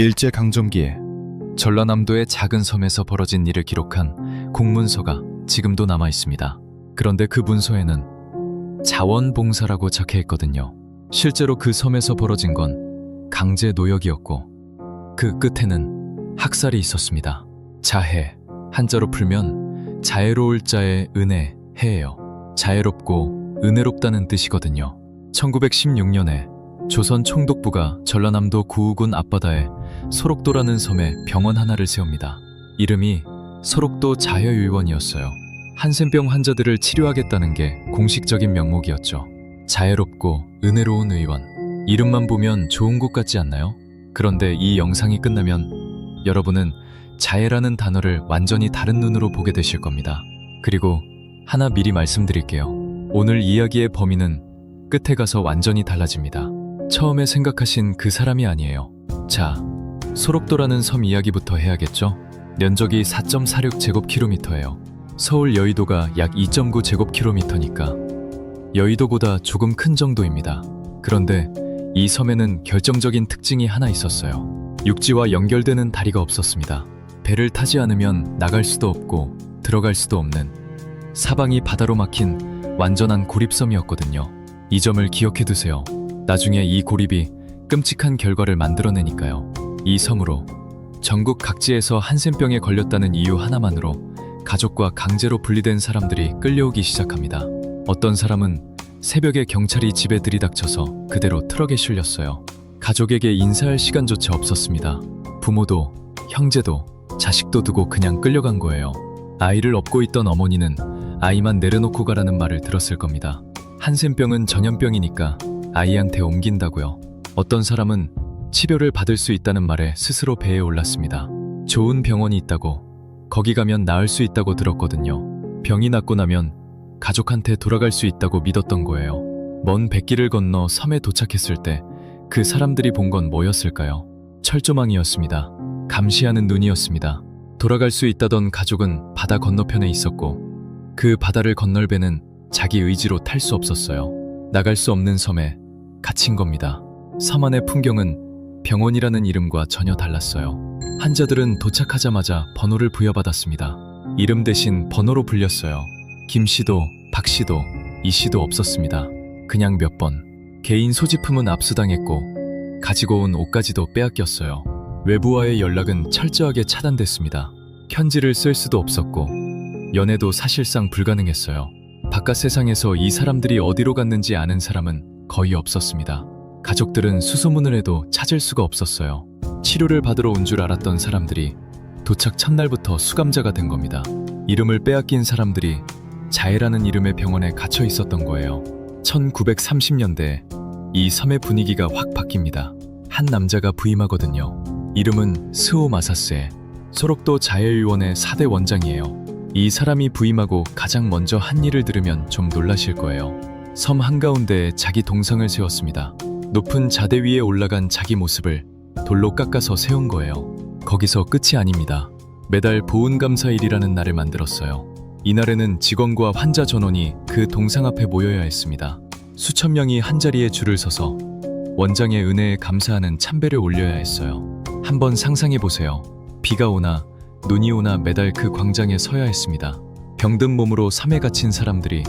일제강점기에 전라남도의 작은 섬에서 벌어진 일을 기록한 공문서가 지금도 남아 있습니다. 그런데 그 문서에는 자원봉사라고 적혀 있거든요. 실제로 그 섬에서 벌어진 건 강제 노역이었고 그 끝에는 학살이 있었습니다. 자해, 한자로 풀면 자애로울 자의 은혜, 해예요. 자애롭고 은혜롭다는 뜻이거든요. 1916년에 조선 총독부가 전라남도 구우군 앞바다에 소록도라는 섬에 병원 하나를 세웁니다. 이름이 소록도 자혈의원이었어요. 한센병 환자들을 치료하겠다는 게 공식적인 명목이었죠. 자애롭고 은혜로운 의원. 이름만 보면 좋은 곳 같지 않나요? 그런데 이 영상이 끝나면 여러분은 자애라는 단어를 완전히 다른 눈으로 보게 되실 겁니다. 그리고 하나 미리 말씀드릴게요. 오늘 이야기의 범인은 끝에 가서 완전히 달라집니다. 처음에 생각하신 그 사람이 아니에요. 자, 소록도라는 섬 이야기부터 해야겠죠? 면적이 4.46제곱킬로미터예요. 서울 여의도가 약 2.9제곱킬로미터니까 여의도보다 조금 큰 정도입니다. 그런데 이 섬에는 결정적인 특징이 하나 있었어요. 육지와 연결되는 다리가 없었습니다. 배를 타지 않으면 나갈 수도 없고 들어갈 수도 없는 사방이 바다로 막힌 완전한 고립섬이었거든요. 이 점을 기억해 두세요. 나중에 이 고립이 끔찍한 결과를 만들어내니까요. 이 섬으로 전국 각지에서 한센병에 걸렸다는 이유 하나만으로 가족과 강제로 분리된 사람들이 끌려오기 시작합니다. 어떤 사람은 새벽에 경찰이 집에 들이닥쳐서 그대로 트럭에 실렸어요. 가족에게 인사할 시간조차 없었습니다. 부모도 형제도 자식도 두고 그냥 끌려간 거예요. 아이를 업고 있던 어머니는 아이만 내려놓고 가라는 말을 들었을 겁니다. 한센병은 전염병이니까 아이한테 옮긴다고요. 어떤 사람은 치료를 받을 수 있다는 말에 스스로 배에 올랐습니다. 좋은 병원이 있다고, 거기 가면 나을 수 있다고 들었거든요. 병이 낫고 나면 가족한테 돌아갈 수 있다고 믿었던 거예요. 먼 백길을 건너 섬에 도착했을 때 그 사람들이 본 건 뭐였을까요? 철조망이었습니다. 감시하는 눈이었습니다. 돌아갈 수 있다던 가족은 바다 건너편에 있었고 그 바다를 건널 배는 자기 의지로 탈 수 없었어요. 나갈 수 없는 섬에 갇힌 겁니다. 섬 안의 풍경은 병원이라는 이름과 전혀 달랐어요. 환자들은 도착하자마자 번호를 부여받았습니다. 이름 대신 번호로 불렸어요. 김씨도 박씨도 이씨도 없었습니다. 그냥 몇 번. 개인 소지품은 압수당했고 가지고 온 옷까지도 빼앗겼어요. 외부와의 연락은 철저하게 차단됐습니다. 편지를 쓸 수도 없었고 연애도 사실상 불가능했어요. 바깥 세상에서 이 사람들이 어디로 갔는지 아는 사람은 거의 없었습니다. 가족들은 수소문을 해도 찾을 수가 없었어요. 치료를 받으러 온 줄 알았던 사람들이 도착 첫날부터 수감자가 된 겁니다. 이름을 빼앗긴 사람들이 자애라는 이름의 병원에 갇혀 있었던 거예요. 1930년대 이 섬의 분위기가 확 바뀝니다. 한 남자가 부임하거든요. 이름은 스오 마사스에, 소록도 자애의원의 4대 원장이에요. 이 사람이 부임하고 가장 먼저 한 일을 들으면 좀 놀라실 거예요. 섬 한가운데에 자기 동상을 세웠습니다. 높은 자대 위에 올라간 자기 모습을 돌로 깎아서 세운 거예요. 거기서 끝이 아닙니다. 매달 보훈감사일이라는 날을 만들었어요. 이날에는 직원과 환자 전원이 그 동상 앞에 모여야 했습니다. 수천 명이 한자리에 줄을 서서 원장의 은혜에 감사하는 참배를 올려야 했어요. 한번 상상해 보세요. 비가 오나 눈이 오나 매달 그 광장에 서야 했습니다. 병든 몸으로 섬에 갇힌 사람들이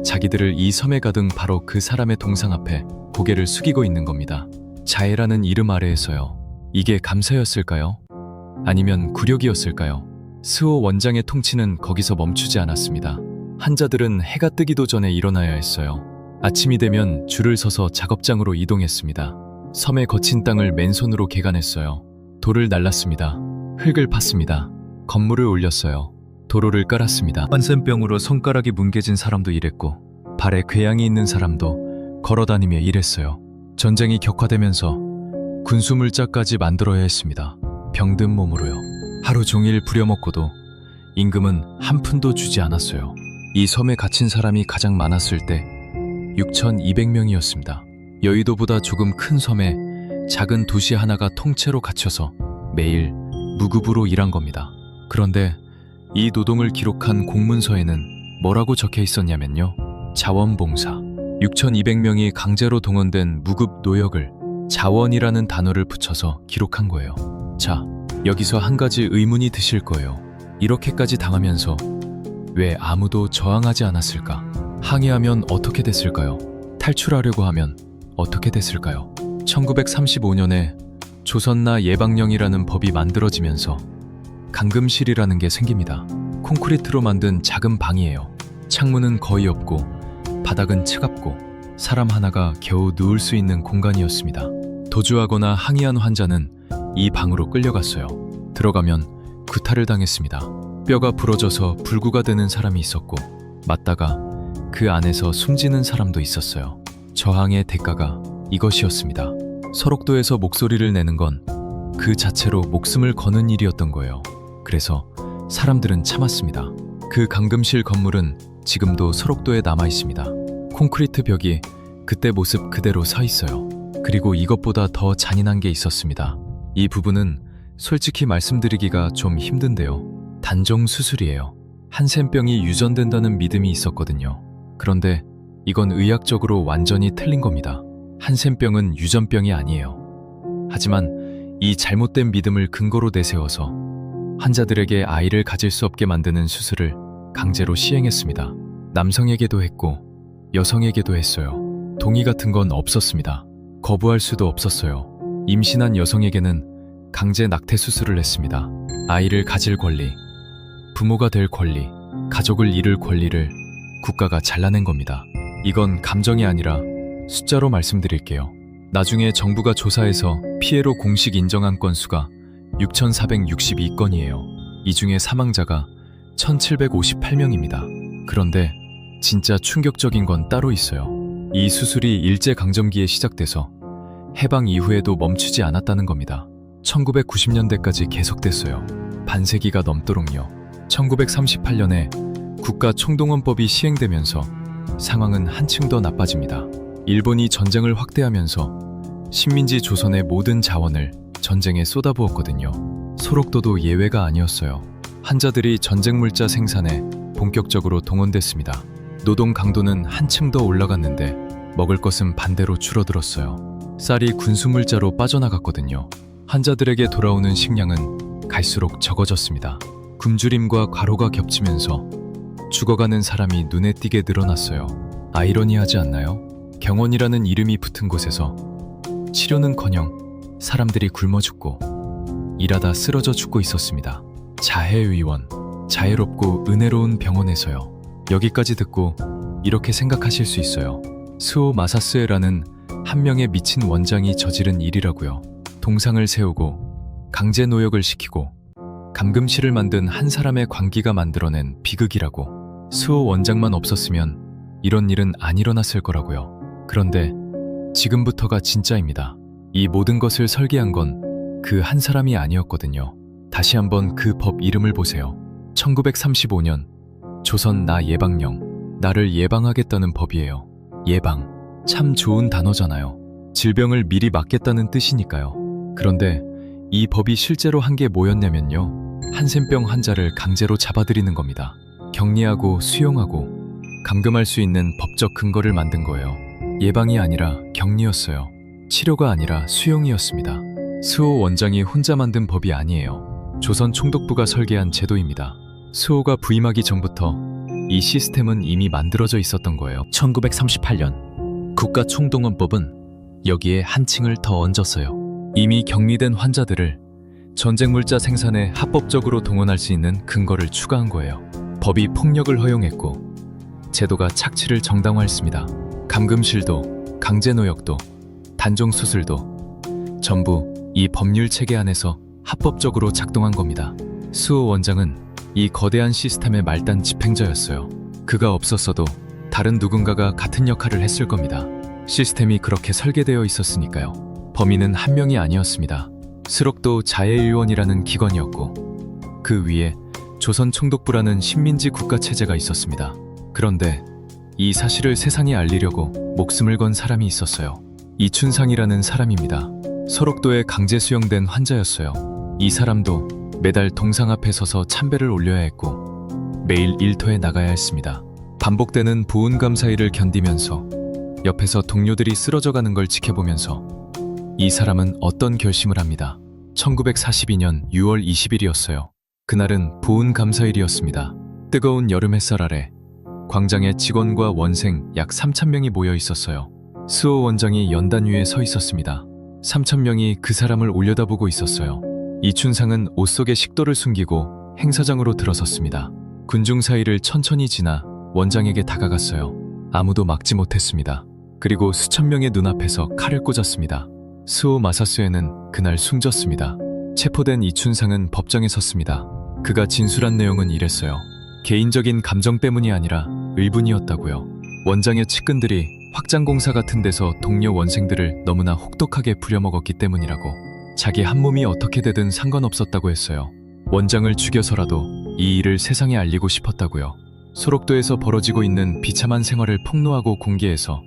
자기들을 이 섬에 가둔 바로 그 사람의 동상 앞에 고개를 숙이고 있는 겁니다. 자애라는 이름 아래에서요. 이게 감사였을까요? 아니면 굴욕이었을까요? 스오 원장의 통치는 거기서 멈추지 않았습니다. 환자들은 해가 뜨기도 전에 일어나야 했어요. 아침이 되면 줄을 서서 작업장으로 이동했습니다. 섬의 거친 땅을 맨손으로 개간했어요. 돌을 날랐습니다. 흙을 팠습니다. 건물을 올렸어요. 도로를 깔았습니다. 한센병으로 손가락이 뭉개진 사람도 일했고 발에 궤양이 있는 사람도 걸어다니며 일했어요. 전쟁이 격화되면서 군수물자까지 만들어야 했습니다. 병든 몸으로요. 하루 종일 부려먹고도 임금은 한 푼도 주지 않았어요. 이 섬에 갇힌 사람이 가장 많았을 때 6,200명이었습니다. 여의도보다 조금 큰 섬에 작은 도시 하나가 통째로 갇혀서 매일 무급으로 일한 겁니다. 그런데 이 노동을 기록한 공문서에는 뭐라고 적혀 있었냐면요. 자원봉사. 6,200명이 강제로 동원된 무급 노역을 자원이라는 단어를 붙여서 기록한 거예요. 자, 여기서 한 가지 의문이 드실 거예요. 이렇게까지 당하면서 왜 아무도 저항하지 않았을까? 항의하면 어떻게 됐을까요? 탈출하려고 하면 어떻게 됐을까요? 1935년에 조선나 예방령이라는 법이 만들어지면서 감금실이라는 게 생깁니다. 콘크리트로 만든 작은 방이에요. 창문은 거의 없고 바닥은 차갑고 사람 하나가 겨우 누울 수 있는 공간이었습니다. 도주하거나 항의한 환자는 이 방으로 끌려갔어요. 들어가면 구타를 당했습니다. 뼈가 부러져서 불구가 되는 사람이 있었고 맞다가 그 안에서 숨지는 사람도 있었어요. 저항의 대가가 이것이었습니다. 설옥도에서 목소리를 내는 건 그 자체로 목숨을 거는 일이었던 거예요. 그래서 사람들은 참았습니다. 그 감금실 건물은 지금도 설옥도에 남아 있습니다. 콘크리트 벽이 그때 모습 그대로 서 있어요. 그리고 이것보다 더 잔인한 게 있었습니다. 이 부분은 솔직히 말씀드리기가 좀 힘든데요. 단종 수술이에요. 한센병이 유전된다는 믿음이 있었거든요. 그런데 이건 의학적으로 완전히 틀린 겁니다. 한센병은 유전병이 아니에요. 하지만 이 잘못된 믿음을 근거로 내세워서 환자들에게 아이를 가질 수 없게 만드는 수술을 강제로 시행했습니다. 남성에게도 했고 여성에게도 했어요. 동의 같은 건 없었습니다. 거부할 수도 없었어요. 임신한 여성에게는 강제 낙태 수술을 했습니다. 아이를 가질 권리, 부모가 될 권리, 가족을 이룰 권리를 국가가 잘라낸 겁니다. 이건 감정이 아니라 숫자로 말씀드릴게요. 나중에 정부가 조사해서 피해로 공식 인정한 건수가 6,462건이에요. 이 중에 사망자가 1,758명입니다. 그런데 진짜 충격적인 건 따로 있어요. 이 수술이 일제강점기에 시작돼서 해방 이후에도 멈추지 않았다는 겁니다. 1990년대까지 계속됐어요. 반세기가 넘도록요. 1938년에 국가총동원법이 시행되면서 상황은 한층 더 나빠집니다. 일본이 전쟁을 확대하면서 식민지 조선의 모든 자원을 전쟁에 쏟아부었거든요. 소록도도 예외가 아니었어요. 환자들이 전쟁 물자 생산에 본격적으로 동원됐습니다. 노동 강도는 한층 더 올라갔는데 먹을 것은 반대로 줄어들었어요. 쌀이 군수 물자로 빠져나갔거든요. 환자들에게 돌아오는 식량은 갈수록 적어졌습니다. 굶주림과 과로가 겹치면서 죽어가는 사람이 눈에 띄게 늘어났어요. 아이러니하지 않나요? 병원이라는 이름이 붙은 곳에서 치료는커녕 사람들이 굶어 죽고 일하다 쓰러져 죽고 있었습니다. 자해의원, 자애롭고 은혜로운 병원에서요. 여기까지 듣고 이렇게 생각하실 수 있어요. 스오 마사스에라는 한 명의 미친 원장이 저지른 일이라고요. 동상을 세우고 강제 노역을 시키고 감금실을 만든 한 사람의 광기가 만들어낸 비극이라고. 스오 원장만 없었으면 이런 일은 안 일어났을 거라고요. 그런데 지금부터가 진짜입니다. 이 모든 것을 설계한 건 그 한 사람이 아니었거든요. 다시 한번 그 법 이름을 보세요. 1935년 조선 나 예방령, 나를 예방하겠다는 법이에요. 예방, 참 좋은 단어잖아요. 질병을 미리 막겠다는 뜻이니까요. 그런데 이 법이 실제로 한 게 뭐였냐면요. 한센병 환자를 강제로 잡아들이는 겁니다. 격리하고 수용하고 감금할 수 있는 법적 근거를 만든 거예요. 예방이 아니라 격리였어요. 치료가 아니라 수용이었습니다. 스오 원장이 혼자 만든 법이 아니에요. 조선 총독부가 설계한 제도입니다. 스오가 부임하기 전부터 이 시스템은 이미 만들어져 있었던 거예요. 1938년 국가총동원법은 여기에 한 층을 더 얹었어요. 이미 격리된 환자들을 전쟁물자 생산에 합법적으로 동원할 수 있는 근거를 추가한 거예요. 법이 폭력을 허용했고 제도가 착취를 정당화했습니다. 감금실도, 강제노역도, 단종수술도 전부 이 법률 체계 안에서 합법적으로 작동한 겁니다. 스오 원장은 이 거대한 시스템의 말단 집행자였어요. 그가 없었어도 다른 누군가가 같은 역할을 했을 겁니다. 시스템이 그렇게 설계되어 있었으니까요. 범인은 한 명이 아니었습니다. 스록도 자해의원이라는 기관이었고 그 위에 조선 총독부라는 식민지 국가체제가 있었습니다. 그런데 이 사실을 세상에 알리려고 목숨을 건 사람이 있었어요. 이춘상이라는 사람입니다. 설옥도에 강제 수용된 환자였어요. 이 사람도 매달 동상 앞에 서서 참배를 올려야 했고 매일 일터에 나가야 했습니다. 반복되는 보훈감사일을 견디면서 옆에서 동료들이 쓰러져가는 걸 지켜보면서 이 사람은 어떤 결심을 합니다. 1942년 6월 20일이었어요. 그날은 보훈 감사일이었습니다. 뜨거운 여름 햇살 아래 광장에 직원과 원생 약 3,000명이 모여 있었어요. 스오 원장이 연단 위에 서 있었습니다. 3,000명이 그 사람을 올려다보고 있었어요. 이춘상은 옷 속에 식도를 숨기고 행사장으로 들어섰습니다. 군중 사이를 천천히 지나 원장에게 다가갔어요. 아무도 막지 못했습니다. 그리고 수천 명의 눈앞에서 칼을 꽂았습니다. 스오 마사스에는 그날 숨졌습니다. 체포된 이춘상은 법정에 섰습니다. 그가 진술한 내용은 이랬어요. 개인적인 감정 때문이 아니라 의분이었다고요. 원장의 측근들이 확장공사 같은 데서 동료 원생들을 너무나 혹독하게 부려먹었기 때문이라고. 자기 한 몸이 어떻게 되든 상관없었다고 했어요. 원장을 죽여서라도 이 일을 세상에 알리고 싶었다고요. 소록도에서 벌어지고 있는 비참한 생활을 폭로하고 공개해서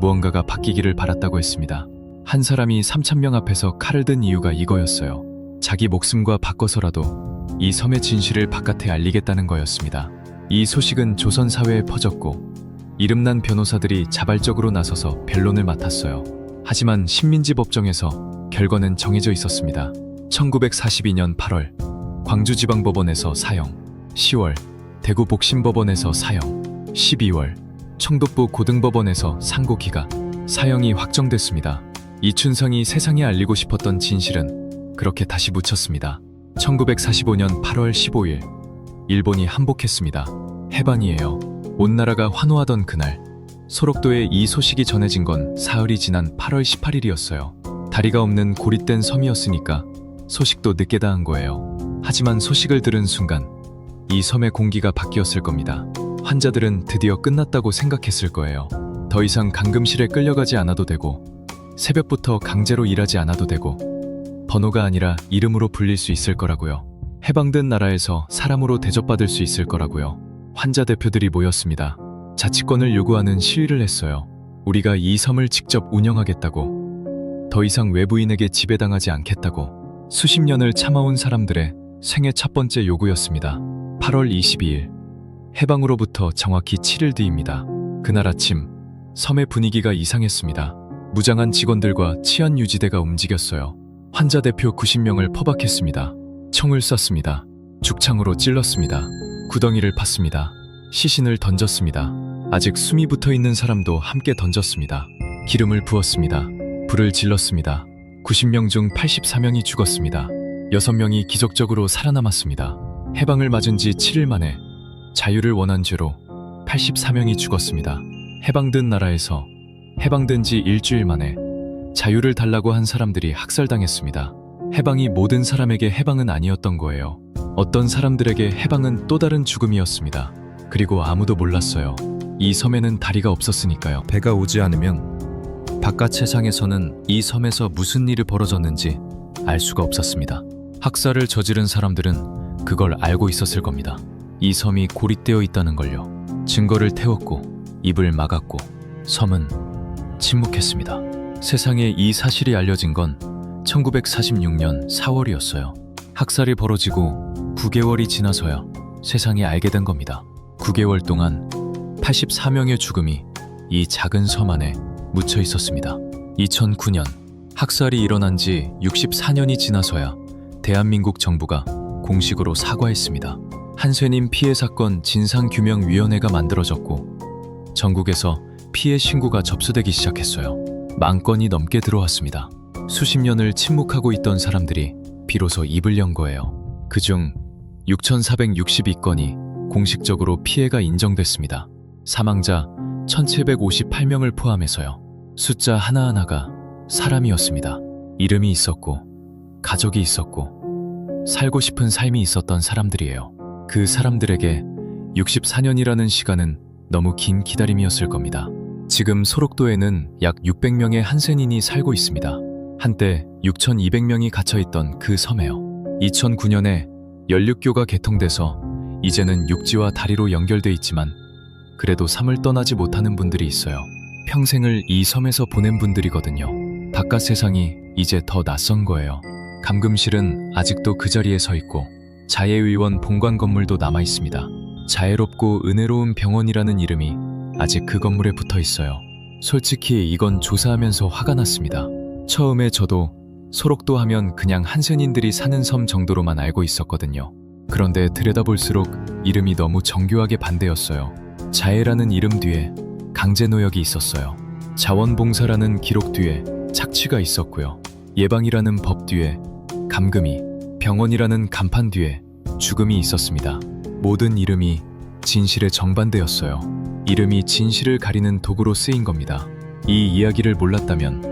무언가가 바뀌기를 바랐다고 했습니다. 한 사람이 3,000명 앞에서 칼을 든 이유가 이거였어요. 자기 목숨과 바꿔서라도 이 섬의 진실을 바깥에 알리겠다는 거였습니다. 이 소식은 조선 사회에 퍼졌고 이름난 변호사들이 자발적으로 나서서 변론을 맡았어요. 하지만 신민지 법정에서 결과는 정해져 있었습니다. 1942년 8월 광주지방법원에서 사형, 10월 대구복심법원에서 사형, 12월 청도부 고등법원에서 상고 기각, 사형이 확정됐습니다. 이춘상이 세상에 알리고 싶었던 진실은 그렇게 다시 묻혔습니다. 1945년 8월 15일 일본이 항복했습니다. 해방이에요. 온 나라가 환호하던 그날 소록도에 이 소식이 전해진 건 사흘이 지난 8월 18일이었어요. 다리가 없는 고립된 섬이었으니까 소식도 늦게 닿은 거예요. 하지만 소식을 들은 순간 이 섬의 공기가 바뀌었을 겁니다. 환자들은 드디어 끝났다고 생각했을 거예요. 더 이상 감금실에 끌려가지 않아도 되고 새벽부터 강제로 일하지 않아도 되고 번호가 아니라 이름으로 불릴 수 있을 거라고요. 해방된 나라에서 사람으로 대접받을 수 있을 거라고요. 환자 대표들이 모였습니다. 자치권을 요구하는 시위를 했어요. 우리가 이 섬을 직접 운영하겠다고, 더 이상 외부인에게 지배당하지 않겠다고. 수십 년을 참아온 사람들의 생애 첫 번째 요구였습니다. 8월 22일 해방으로부터 정확히 7일 뒤입니다. 그날 아침 섬의 분위기가 이상했습니다. 무장한 직원들과 치안유지대가 움직였어요. 환자 대표 90명을 포박했습니다. 총을 쐈습니다. 죽창으로 찔렀습니다. 구덩이를 팠습니다. 시신을 던졌습니다. 아직 숨이 붙어있는 사람도 함께 던졌습니다. 기름을 부었습니다. 불을 질렀습니다. 90명 중 84명이 죽었습니다. 6명이 기적적으로 살아남았습니다. 해방을 맞은 지 7일 만에 자유를 원한 죄로 84명이 죽었습니다. 해방된 나라에서 해방된 지 일주일 만에 자유를 달라고 한 사람들이 학살당했습니다. 해방이 모든 사람에게 해방은 아니었던 거예요. 어떤 사람들에게 해방은 또 다른 죽음이었습니다. 그리고 아무도 몰랐어요. 이 섬에는 다리가 없었으니까요. 배가 오지 않으면 바깥 세상에서는 이 섬에서 무슨 일이 벌어졌는지 알 수가 없었습니다. 학살을 저지른 사람들은 그걸 알고 있었을 겁니다. 이 섬이 고립되어 있다는 걸요. 증거를 태웠고 입을 막았고 섬은 침묵했습니다. 세상에 이 사실이 알려진 건 1946년 4월이었어요. 학살이 벌어지고 9개월이 지나서야 세상이 알게 된 겁니다. 9개월 동안 84명의 죽음이 이 작은 섬 안에 묻혀 있었습니다. 2009년 학살이 일어난 지 64년이 지나서야 대한민국 정부가 공식으로 사과했습니다. 한쇠님 피해 사건 진상규명위원회가 만들어졌고 전국에서 피해 신고가 접수되기 시작했어요. 10,000건이 넘게 들어왔습니다. 수십 년을 침묵하고 있던 사람들이 비로소 입을 연 거예요. 그중 6,462건이 공식적으로 피해가 인정됐습니다. 사망자 1,758명을 포함해서요. 숫자 하나하나가 사람이었습니다. 이름이 있었고 가족이 있었고 살고 싶은 삶이 있었던 사람들이에요. 그 사람들에게 64년이라는 시간은 너무 긴 기다림이었을 겁니다. 지금 소록도에는 약 600명의 한센인이 살고 있습니다. 한때 6,200명이 갇혀있던 그 섬에요. 2009년에 연륙교가 개통돼서 이제는 육지와 다리로 연결돼 있지만 그래도 섬을 떠나지 못하는 분들이 있어요. 평생을 이 섬에서 보낸 분들이거든요. 바깥 세상이 이제 더 낯선 거예요. 감금실은 아직도 그 자리에 서 있고 자예의원 본관 건물도 남아 있습니다. 자애롭고 은혜로운 병원이라는 이름이 아직 그 건물에 붙어 있어요. 솔직히 이건 조사하면서 화가 났습니다. 처음에 저도 소록도 하면 그냥 한센인들이 사는 섬 정도로만 알고 있었거든요. 그런데 들여다볼수록 이름이 너무 정교하게 반대였어요. 자해라는 이름 뒤에 강제노역이 있었어요. 자원봉사라는 기록 뒤에 착취가 있었고요. 예방이라는 법 뒤에 감금이, 병원이라는 간판 뒤에 죽음이 있었습니다. 모든 이름이 진실의 정반대였어요. 이름이 진실을 가리는 도구로 쓰인 겁니다. 이 이야기를 몰랐다면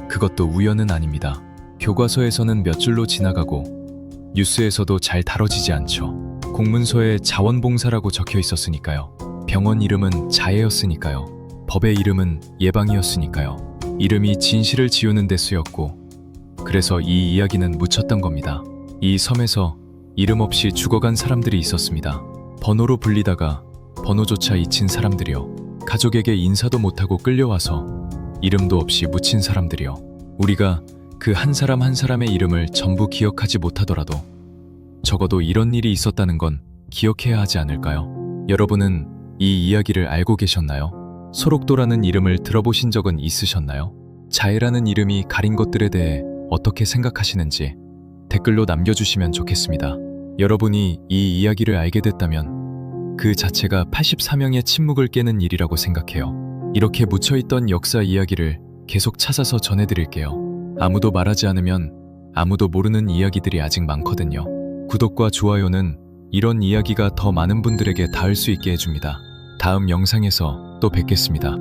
그것도 우연은 아닙니다. 교과서에서는 몇 줄로 지나가고 뉴스에서도 잘 다뤄지지 않죠. 공문서에 자원봉사라고 적혀 있었으니까요. 병원 이름은 자해였으니까요. 법의 이름은 예방이었으니까요. 이름이 진실을 지우는 데 쓰였고, 그래서 이 이야기는 묻혔던 겁니다. 이 섬에서 이름 없이 죽어간 사람들이 있었습니다. 번호로 불리다가 번호조차 잊힌 사람들이요. 가족에게 인사도 못하고 끌려와서 이름도 없이 묻힌 사람들이요. 우리가 그 한 사람 한 사람의 이름을 전부 기억하지 못하더라도 적어도 이런 일이 있었다는 건 기억해야 하지 않을까요? 여러분은 이 이야기를 알고 계셨나요? 소록도라는 이름을 들어보신 적은 있으셨나요? 자해라는 이름이 가린 것들에 대해 어떻게 생각하시는지 댓글로 남겨주시면 좋겠습니다. 여러분이 이 이야기를 알게 됐다면 그 자체가 84명의 침묵을 깨는 일이라고 생각해요. 이렇게 묻혀있던 역사 이야기를 계속 찾아서 전해드릴게요. 아무도 말하지 않으면 아무도 모르는 이야기들이 아직 많거든요. 구독과 좋아요는 이런 이야기가 더 많은 분들에게 닿을 수 있게 해줍니다. 다음 영상에서 또 뵙겠습니다.